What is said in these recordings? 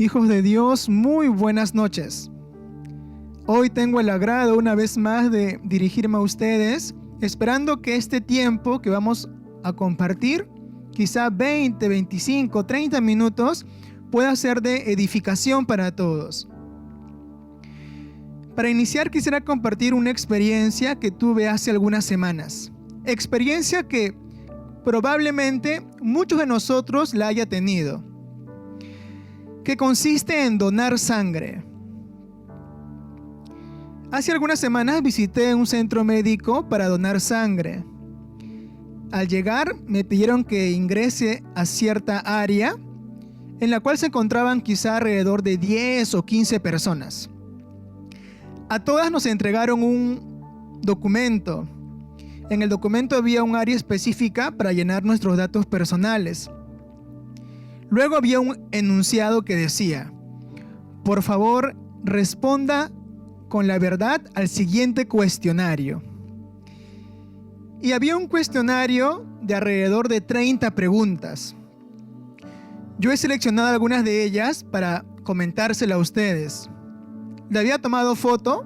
Hijos de Dios, muy buenas noches. Hoy tengo el agrado una vez más de dirigirme a ustedes, esperando que este tiempo que vamos a compartir, quizá 20, 25, 30 minutos, pueda ser de edificación para todos. Para iniciar quisiera compartir una experiencia que tuve hace algunas semanas. Experiencia que probablemente muchos de nosotros la haya tenido, que consiste en donar sangre. Hace algunas semanas visité un centro médico para donar sangre. Al llegar me pidieron que ingrese a cierta área en la cual se encontraban quizá alrededor de 10 o 15 personas. A todas nos entregaron un documento. En el documento había un área específica para llenar nuestros datos personales. Luego había un enunciado que decía: por favor, responda con la verdad al siguiente cuestionario. Y había un cuestionario de alrededor de 30 preguntas. Yo he seleccionado algunas de ellas para comentársela a ustedes. Le había tomado foto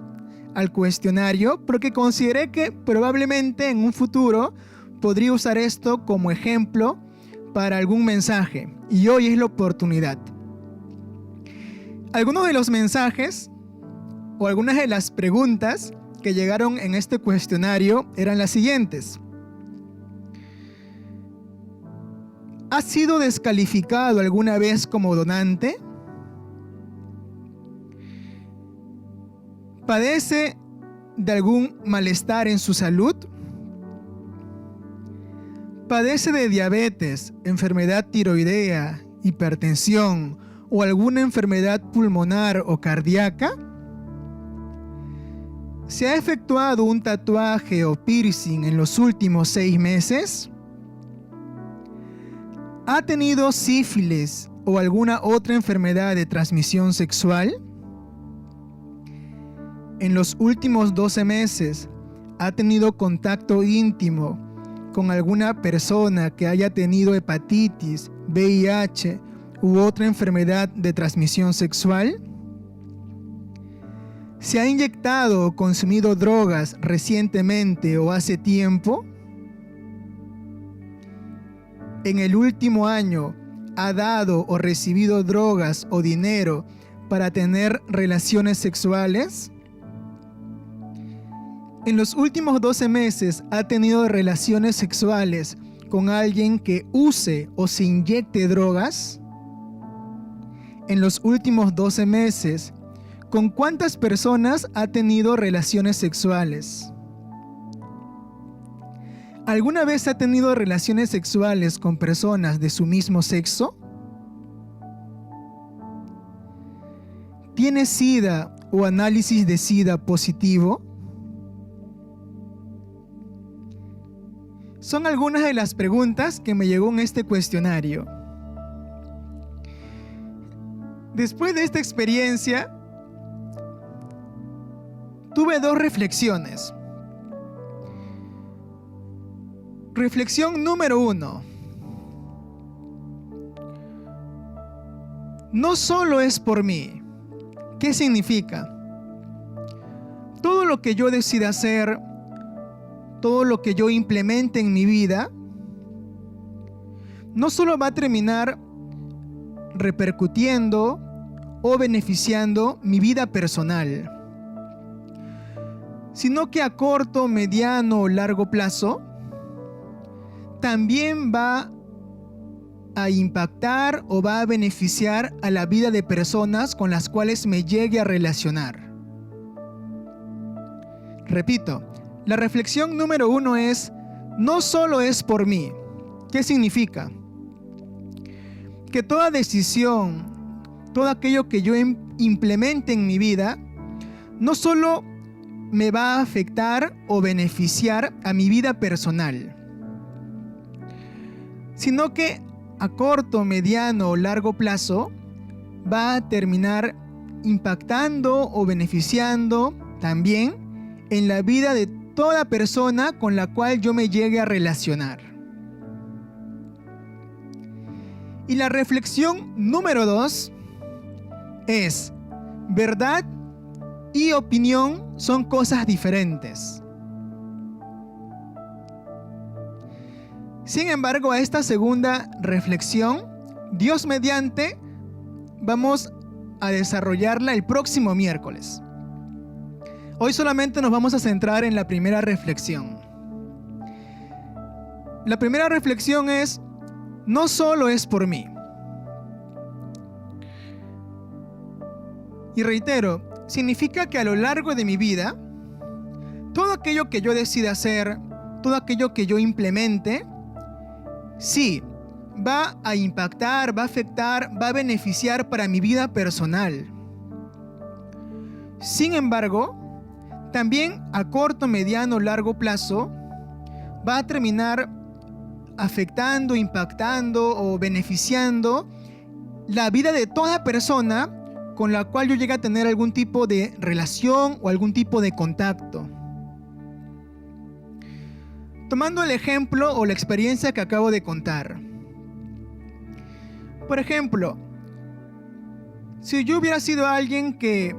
al cuestionario porque consideré que probablemente en un futuro podría usar esto como ejemplo para algún mensaje, y hoy es la oportunidad. Algunos de los mensajes o algunas de las preguntas que llegaron en este cuestionario eran las siguientes: ¿has sido descalificado alguna vez como donante? ¿Padece de algún malestar en su salud? ¿Padece de diabetes, enfermedad tiroidea, hipertensión o alguna enfermedad pulmonar o cardíaca? ¿Se ha efectuado un tatuaje o piercing en los últimos 6 meses? ¿Ha tenido sífilis o alguna otra enfermedad de transmisión sexual? ¿En los últimos 12 meses ha tenido contacto íntimo con alguna persona que haya tenido hepatitis, VIH u otra enfermedad de transmisión sexual? ¿Se ha inyectado o consumido drogas recientemente o hace tiempo? ¿En el último año ha dado o recibido drogas o dinero para tener relaciones sexuales? ¿En los últimos 12 meses ha tenido relaciones sexuales con alguien que use o se inyecte drogas? En los últimos 12 meses, ¿con cuántas personas ha tenido relaciones sexuales? ¿Alguna vez ha tenido relaciones sexuales con personas de su mismo sexo? ¿Tiene SIDA o análisis de SIDA positivo? Son algunas de las preguntas que me llegó en este cuestionario. Después de esta experiencia, tuve 2 reflexiones. Reflexión número 1. No solo es por mí. ¿Qué significa? Todo lo que yo decida hacer, todo lo que yo implemente en mi vida, no solo va a terminar repercutiendo o beneficiando mi vida personal, sino que a corto, mediano o largo plazo también va a impactar o va a beneficiar a la vida de personas con las cuales me llegue a relacionar. Repito, la reflexión número 1 es: no solo es por mí. ¿Qué significa? Que toda decisión, todo aquello que yo implemente en mi vida, no solo me va a afectar o beneficiar a mi vida personal, sino que a corto, mediano o largo plazo va a terminar impactando o beneficiando también en la vida de toda persona con la cual yo me llegue a relacionar. Y la reflexión número 2 es: verdad y opinión son cosas diferentes. Sin embargo, a esta segunda reflexión, Dios mediante, vamos a desarrollarla el próximo miércoles. Hoy solamente nos vamos a centrar en la primera reflexión. La primera reflexión es: no solo es por mí. Y reitero, significa que a lo largo de mi vida, todo aquello que yo decida hacer, todo aquello que yo implemente, sí, va a impactar, va a afectar, va a beneficiar para mi vida personal. Sin embargo, también a corto, mediano, largo plazo, va a terminar afectando, impactando o beneficiando la vida de toda persona con la cual yo llegue a tener algún tipo de relación o algún tipo de contacto. Tomando el ejemplo o la experiencia que acabo de contar. Por ejemplo, si yo hubiera sido alguien que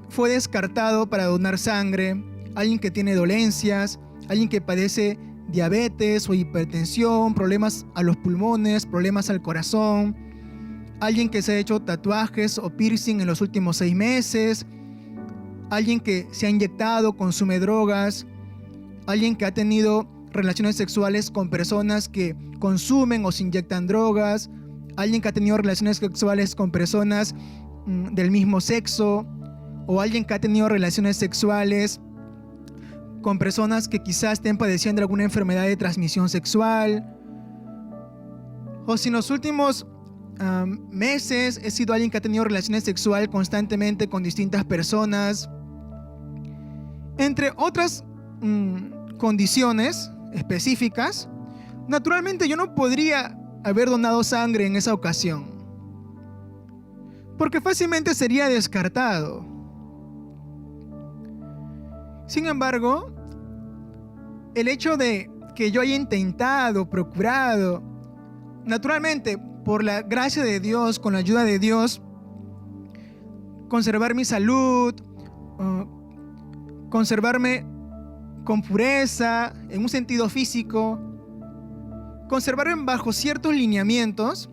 fue descartado para donar sangre, alguien que tiene dolencias, alguien que padece diabetes o hipertensión, problemas a los pulmones, problemas al corazón, alguien que se ha hecho tatuajes o piercing en los últimos 6 meses, alguien que se ha inyectado, consume drogas, alguien que ha tenido relaciones sexuales con personas que consumen o se inyectan drogas, alguien que ha tenido relaciones sexuales con personas del mismo sexo, o alguien que ha tenido relaciones sexuales con personas que quizás estén padeciendo alguna enfermedad de transmisión sexual, o si en los últimos meses he sido alguien que ha tenido relaciones sexuales constantemente con distintas personas, entre otras condiciones específicas. Naturalmente yo no podría haber donado sangre en esa ocasión, porque fácilmente sería descartado. Sin embargo, el hecho de que yo haya intentado, procurado, naturalmente, por la gracia de Dios, con la ayuda de Dios, conservar mi salud, conservarme con pureza, en un sentido físico, conservarme bajo ciertos lineamientos,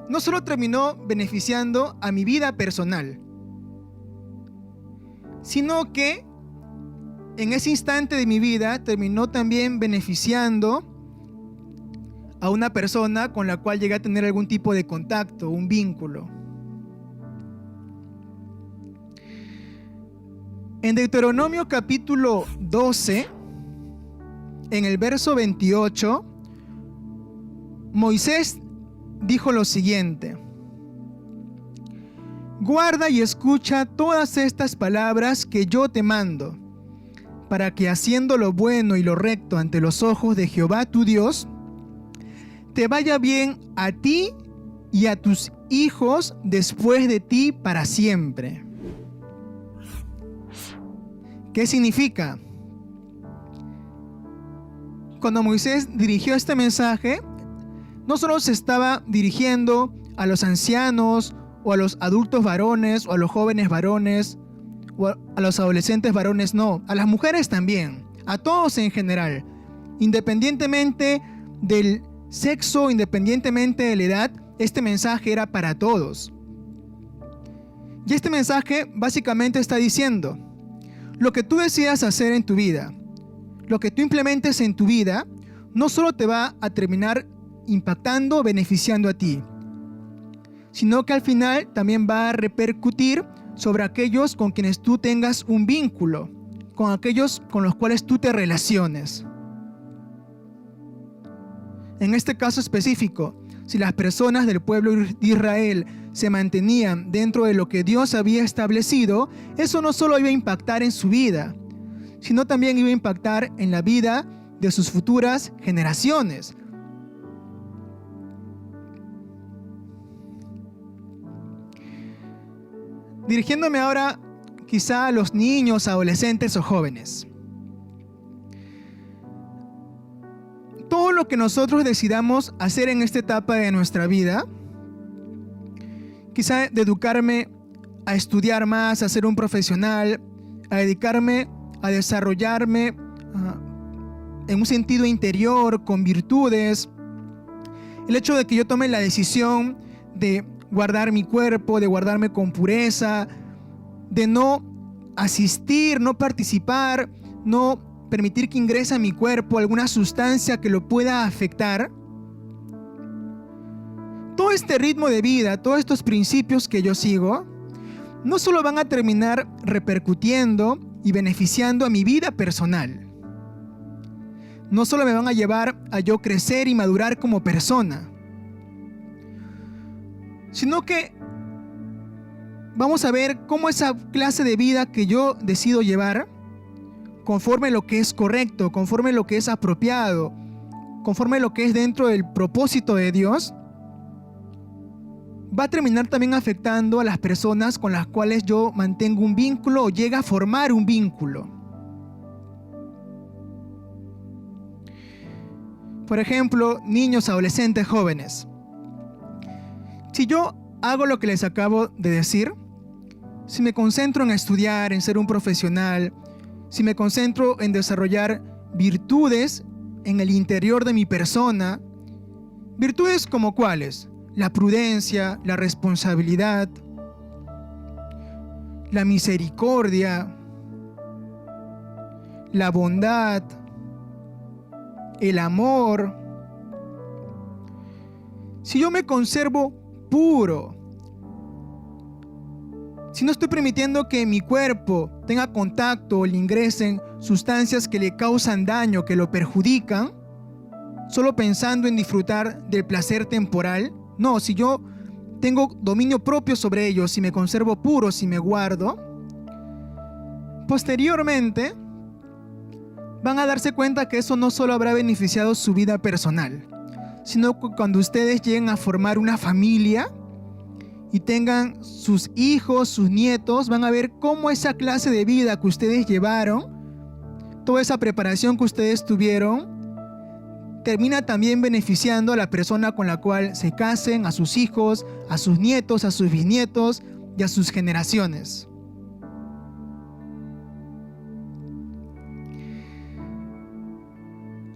no solo terminó beneficiando a mi vida personal, sino que en ese instante de mi vida terminó también beneficiando a una persona con la cual llegué a tener algún tipo de contacto, un vínculo. En Deuteronomio capítulo 12, en el verso 28, Moisés dijo lo siguiente: guarda y escucha todas estas palabras que yo te mando, para que haciendo lo bueno y lo recto ante los ojos de Jehová tu Dios, te vaya bien a ti y a tus hijos después de ti para siempre. ¿Qué significa? Cuando Moisés dirigió este mensaje, no solo se estaba dirigiendo a los ancianos o a los adultos varones o a los jóvenes varones o a los adolescentes varones, no, a las mujeres también, a todos en general, independientemente del sexo, independientemente de la edad. Este mensaje era para todos. Y este mensaje básicamente está diciendo: lo que tú decidas hacer en tu vida, lo que tú implementes en tu vida, no solo te va a terminar impactando, beneficiando a ti, sino que al final también va a repercutir sobre aquellos con quienes tú tengas un vínculo, con aquellos con los cuales tú te relaciones. En este caso específico, si las personas del pueblo de Israel se mantenían dentro de lo que Dios había establecido, eso no solo iba a impactar en su vida, sino también iba a impactar en la vida de sus futuras generaciones. Dirigiéndome ahora quizá a los niños, adolescentes o jóvenes. Todo lo que nosotros decidamos hacer en esta etapa de nuestra vida, quizá de educarme a estudiar más, a ser un profesional, a dedicarme a desarrollarme en un sentido interior, con virtudes. El hecho de que yo tome la decisión de guardar mi cuerpo, de guardarme con pureza, de no asistir, no participar, no permitir que ingrese a mi cuerpo alguna sustancia que lo pueda afectar. Todo este ritmo de vida, todos estos principios que yo sigo, no solo van a terminar repercutiendo y beneficiando a mi vida personal, no solo me van a llevar a yo crecer y madurar como persona, sino que vamos a ver cómo esa clase de vida que yo decido llevar, conforme lo que es correcto, conforme lo que es apropiado, conforme lo que es dentro del propósito de Dios, va a terminar también afectando a las personas con las cuales yo mantengo un vínculo o llega a formar un vínculo. Por ejemplo, niños, adolescentes, jóvenes. Si yo hago lo que les acabo de decir, si me concentro en estudiar, en ser un profesional, si me concentro en desarrollar virtudes en el interior de mi persona, virtudes como cuáles: la prudencia, la responsabilidad, la misericordia, la bondad, el amor. Si yo me conservo puro, si no estoy permitiendo que mi cuerpo tenga contacto o le ingresen sustancias que le causan daño, que lo perjudican, solo pensando en disfrutar del placer temporal, no, si yo tengo dominio propio sobre ellos, si me conservo puro, si me guardo, posteriormente van a darse cuenta que eso no solo habrá beneficiado su vida personal, sino que cuando ustedes lleguen a formar una familia y tengan sus hijos, sus nietos, van a ver cómo esa clase de vida que ustedes llevaron, toda esa preparación que ustedes tuvieron, termina también beneficiando a la persona con la cual se casen, a sus hijos, a sus nietos, a sus bisnietos y a sus generaciones.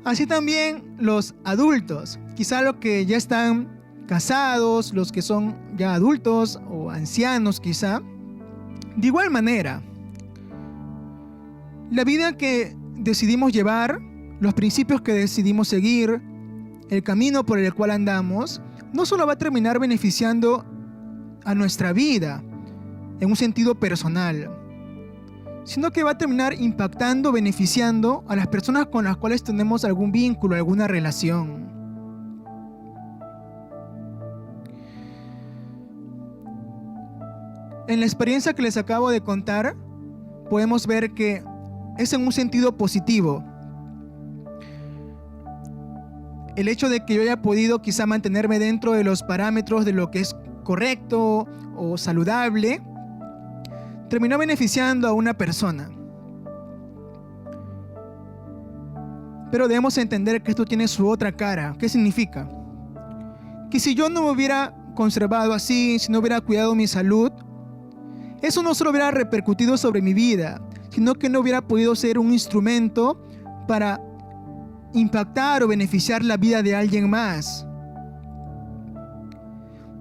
Así también los adultos, quizá los que ya están casados, los que son ya adultos o ancianos quizá. De igual manera, la vida que decidimos llevar, los principios que decidimos seguir, el camino por el cual andamos, no solo va a terminar beneficiando a nuestra vida en un sentido personal, sino que va a terminar impactando, beneficiando a las personas con las cuales tenemos algún vínculo, alguna relación. En la experiencia que les acabo de contar, podemos ver que es en un sentido positivo. El hecho de que yo haya podido quizá mantenerme dentro de los parámetros de lo que es correcto o saludable, terminó beneficiando a una persona. Pero debemos entender que esto tiene su otra cara. ¿Qué significa? Que si yo no me hubiera conservado así, si no hubiera cuidado mi salud, eso no solo hubiera repercutido sobre mi vida, sino que no hubiera podido ser un instrumento para impactar o beneficiar la vida de alguien más.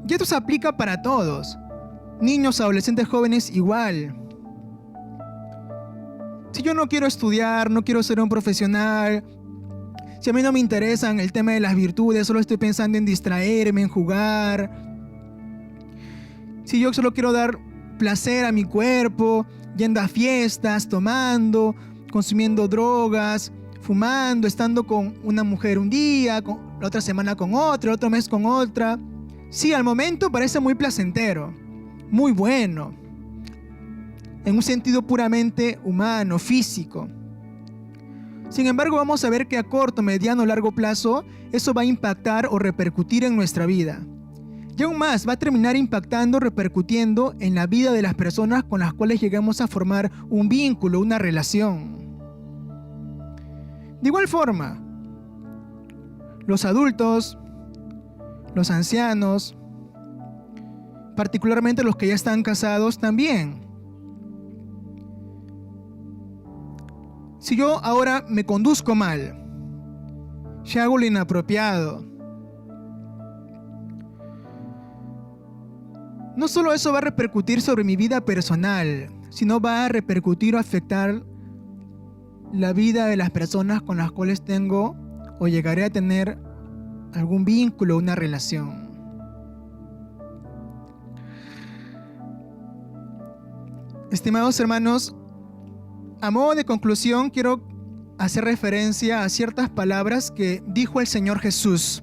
Y esto se aplica para todos, niños, adolescentes, jóvenes, igual. Si yo no quiero estudiar, no quiero ser un profesional, si a mí no me interesan el tema de las virtudes, solo estoy pensando en distraerme, en jugar, si yo solo quiero dar placer a mi cuerpo, yendo a fiestas, tomando, consumiendo drogas, fumando, estando con una mujer un día, la otra semana con otra, otro mes con otra. Sí, al momento parece muy placentero, muy bueno, en un sentido puramente humano, físico. Sin embargo, vamos a ver que a corto, mediano o largo plazo, eso va a impactar o repercutir en nuestra vida. Y aún más, va a terminar impactando, repercutiendo en la vida de las personas con las cuales lleguemos a formar un vínculo, una relación. De igual forma, los adultos, los ancianos, particularmente los que ya están casados también. Si yo ahora me conduzco mal, si hago lo inapropiado, no solo eso va a repercutir sobre mi vida personal, sino va a repercutir o afectar la vida de las personas con las cuales tengo o llegaré a tener algún vínculo, una relación. Estimados hermanos, a modo de conclusión quiero hacer referencia a ciertas palabras que dijo el Señor Jesús.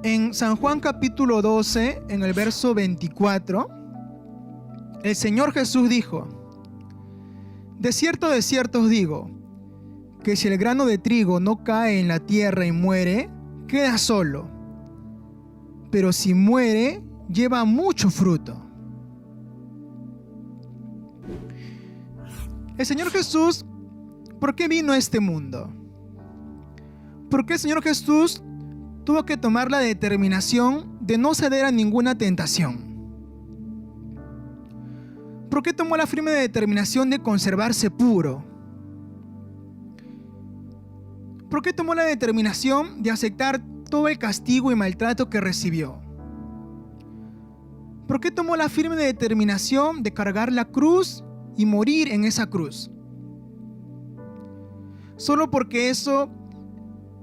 En San Juan capítulo 12, en el verso 24, el Señor Jesús dijo: de cierto os digo, que si el grano de trigo no cae en la tierra y muere, queda solo. Pero si muere, lleva mucho fruto. El Señor Jesús, ¿por qué vino a este mundo? ¿Por qué el Señor Jesús tuvo que tomar la determinación de no ceder a ninguna tentación? ¿Por qué tomó la firme determinación de conservarse puro? ¿Por qué tomó la determinación de aceptar todo el castigo y maltrato que recibió? ¿Por qué tomó la firme determinación de cargar la cruz y morir en esa cruz? ¿Solo porque eso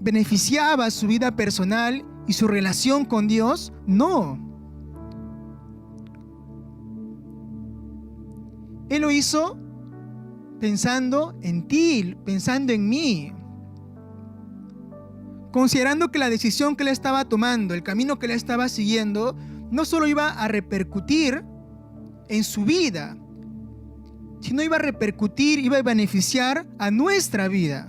beneficiaba su vida personal y su relación con Dios? No. Él lo hizo pensando en ti, pensando en mí, considerando que la decisión que él estaba tomando, el camino que él estaba siguiendo, no solo iba a repercutir en su vida, sino iba a repercutir, iba a beneficiar a nuestra vida.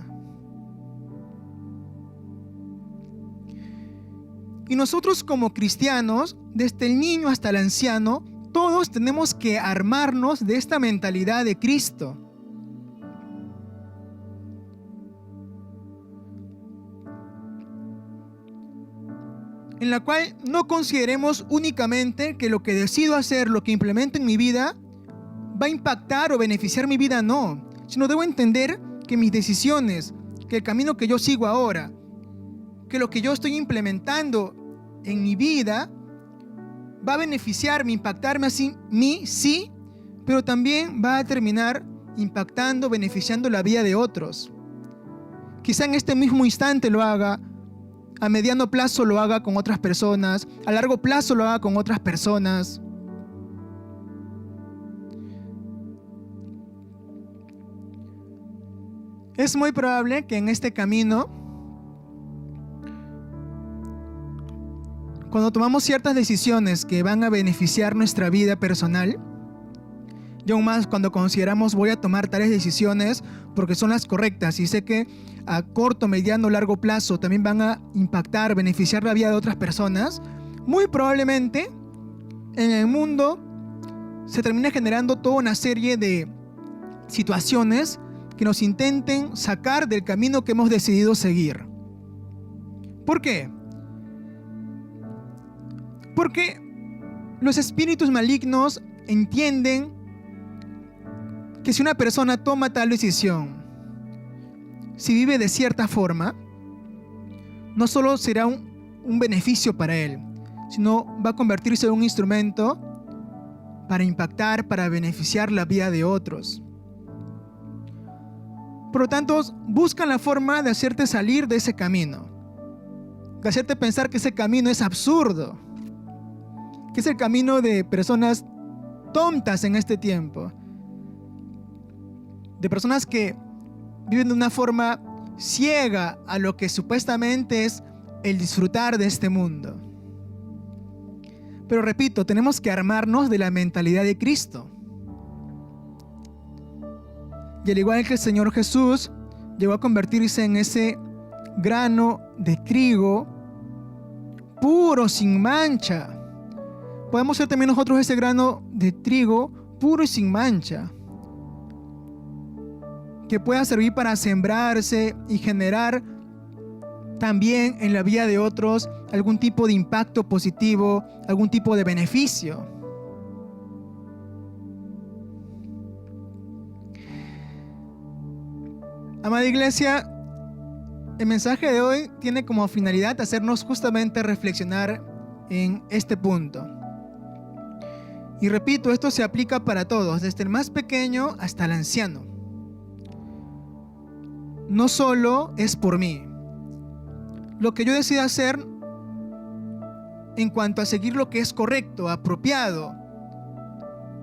Y nosotros como cristianos, desde el niño hasta el anciano, todos tenemos que armarnos de esta mentalidad de Cristo. En la cual no consideremos únicamente que lo que decido hacer, lo que implemento en mi vida, va a impactar o beneficiar mi vida, no. Sino debo entender que mis decisiones, que el camino que yo sigo ahora, que lo que yo estoy implementando en mi vida, va a beneficiarme, impactarme a mí, sí, pero también va a terminar impactando, beneficiando la vida de otros. Quizá en este mismo instante lo haga, a mediano plazo lo haga con otras personas, a largo plazo lo haga con otras personas. Es muy probable que en este camino, cuando tomamos ciertas decisiones que van a beneficiar nuestra vida personal, y aún más cuando consideramos voy a tomar tales decisiones porque son las correctas y sé que a corto, mediano, largo plazo también van a impactar, beneficiar la vida de otras personas, muy probablemente en el mundo se termina generando toda una serie de situaciones que nos intenten sacar del camino que hemos decidido seguir. ¿Por qué? Porque los espíritus malignos entienden que si una persona toma tal decisión, si vive de cierta forma, no solo será un beneficio para él, sino va a convertirse en un instrumento para impactar, para beneficiar la vida de otros. Por lo tanto, buscan la forma de hacerte salir de ese camino, de hacerte pensar que ese camino es absurdo, que es el camino de personas tontas en este tiempo, de personas que viven de una forma ciega a lo que supuestamente es el disfrutar de este mundo. Pero repito, tenemos que armarnos de la mentalidad de Cristo. Y al igual que el Señor Jesús llegó a convertirse en ese grano de trigo puro, sin mancha, podemos ser también nosotros ese grano de trigo puro y sin mancha, que pueda servir para sembrarse y generar también en la vida de otros algún tipo de impacto positivo, algún tipo de beneficio. Amada iglesia, el mensaje de hoy tiene como finalidad hacernos justamente reflexionar en este punto. Y repito, esto se aplica para todos, desde el más pequeño hasta el anciano. No solo es por mí. Lo que yo decido hacer en cuanto a seguir lo que es correcto, apropiado,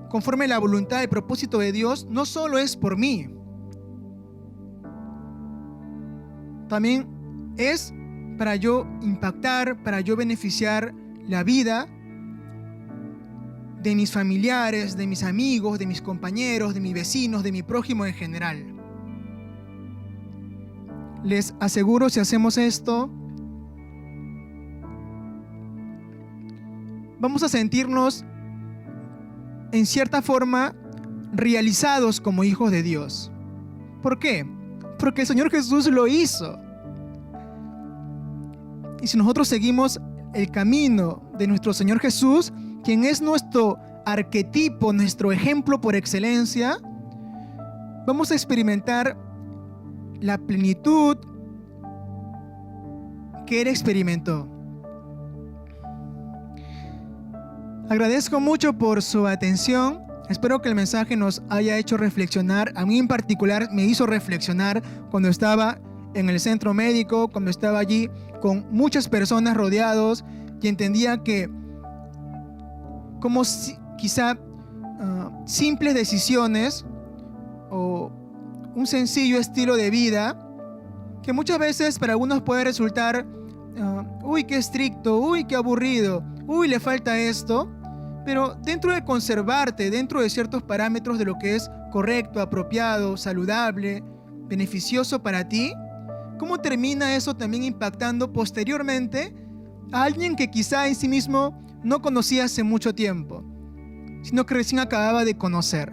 conforme a la voluntad y propósito de Dios, no solo es por mí. También es para yo impactar, para yo beneficiar la vida de mis familiares, de mis amigos, de mis compañeros, de mis vecinos, de mi prójimo en general. Les aseguro, si hacemos esto, vamos a sentirnos en cierta forma realizados como hijos de Dios. ¿Por qué? Porque el Señor Jesús lo hizo. Y si nosotros seguimos el camino de nuestro Señor Jesús, quien es nuestro arquetipo, nuestro ejemplo por excelencia, vamos a experimentar la plenitud que Él experimentó. Agradezco mucho por su atención. Espero que el mensaje nos haya hecho reflexionar. A mí en particular me hizo reflexionar cuando estaba en el centro médico, cuando estaba allí con muchas personas rodeados y entendía que como quizá simples decisiones o un sencillo estilo de vida que muchas veces para algunos puede resultar uy, qué estricto, uy, qué aburrido, uy, le falta esto, pero dentro de conservarte, dentro de ciertos parámetros de lo que es correcto, apropiado, saludable, beneficioso para ti, ¿cómo termina eso también impactando posteriormente a alguien que quizá en sí mismo no conocía hace mucho tiempo, sino que recién acababa de conocer?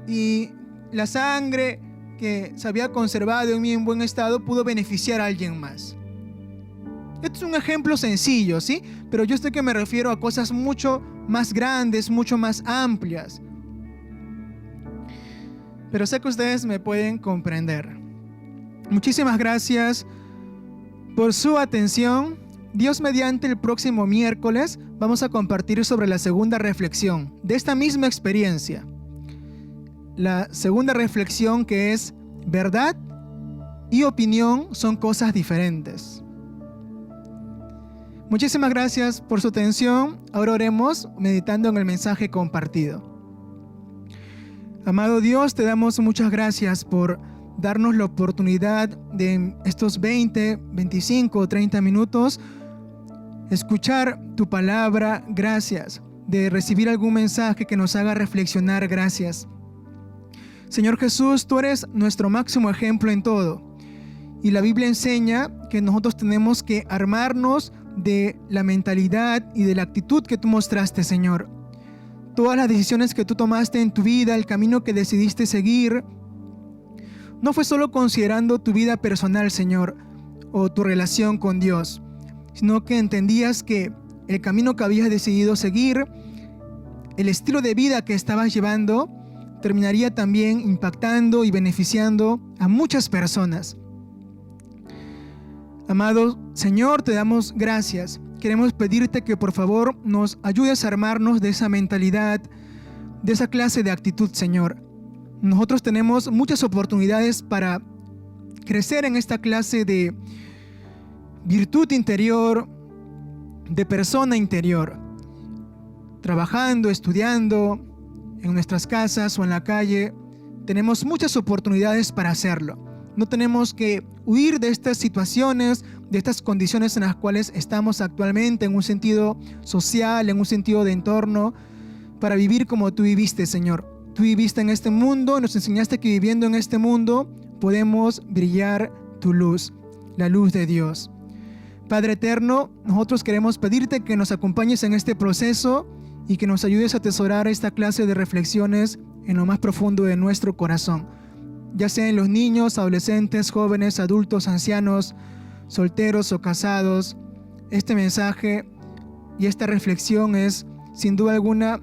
Y la sangre que se había conservado en mí en buen estado pudo beneficiar a alguien más. Este es un ejemplo sencillo, ¿sí? Pero yo sé que me refiero a cosas mucho más grandes, mucho más amplias. Pero sé que ustedes me pueden comprender. Muchísimas gracias por su atención. Dios mediante, el próximo miércoles vamos a compartir sobre la segunda reflexión de esta misma experiencia. La segunda reflexión, que es: verdad y opinión son cosas diferentes. Muchísimas gracias por su atención. Ahora oremos meditando en el mensaje compartido. Amado Dios, te damos muchas gracias por darnos la oportunidad de estos 20, 25, 30 minutos escuchar tu palabra. Gracias. De recibir algún mensaje que nos haga reflexionar. Gracias. Señor Jesús, tú eres nuestro máximo ejemplo en todo. Y la Biblia enseña que nosotros tenemos que armarnos de la mentalidad y de la actitud que tú mostraste, Señor. Todas las decisiones que tú tomaste en tu vida, el camino que decidiste seguir, no fue solo considerando tu vida personal, Señor, o tu relación con Dios, sino que entendías que el camino que habías decidido seguir, el estilo de vida que estabas llevando, terminaría también impactando y beneficiando a muchas personas. Amado Señor, te damos gracias. Queremos pedirte que por favor nos ayudes a armarnos de esa mentalidad, de esa clase de actitud, Señor. Nosotros tenemos muchas oportunidades para crecer en esta clase de virtud interior, de persona interior, trabajando, estudiando, en nuestras casas o en la calle. Tenemos muchas oportunidades para hacerlo. No tenemos que huir de estas situaciones, de estas condiciones en las cuales estamos actualmente, en un sentido social, en un sentido de entorno, para vivir como tú viviste, Señor. Tú viviste en este mundo, nos enseñaste que viviendo en este mundo podemos brillar tu luz, la luz de Dios. Padre eterno, nosotros queremos pedirte que nos acompañes en este proceso y que nos ayudes a atesorar esta clase de reflexiones en lo más profundo de nuestro corazón. ya sea en los niños, adolescentes, jóvenes, adultos, ancianos, solteros o casados. Este mensaje y esta reflexión es, sin duda alguna,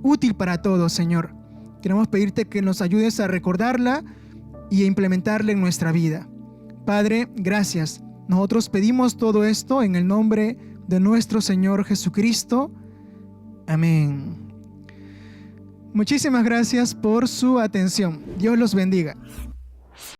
útil para todos, Señor. Queremos pedirte que nos ayudes a recordarla y a implementarla en nuestra vida. Padre, gracias. Nosotros pedimos todo esto en el nombre de nuestro Señor Jesucristo. Amén. Muchísimas gracias por su atención. Dios los bendiga.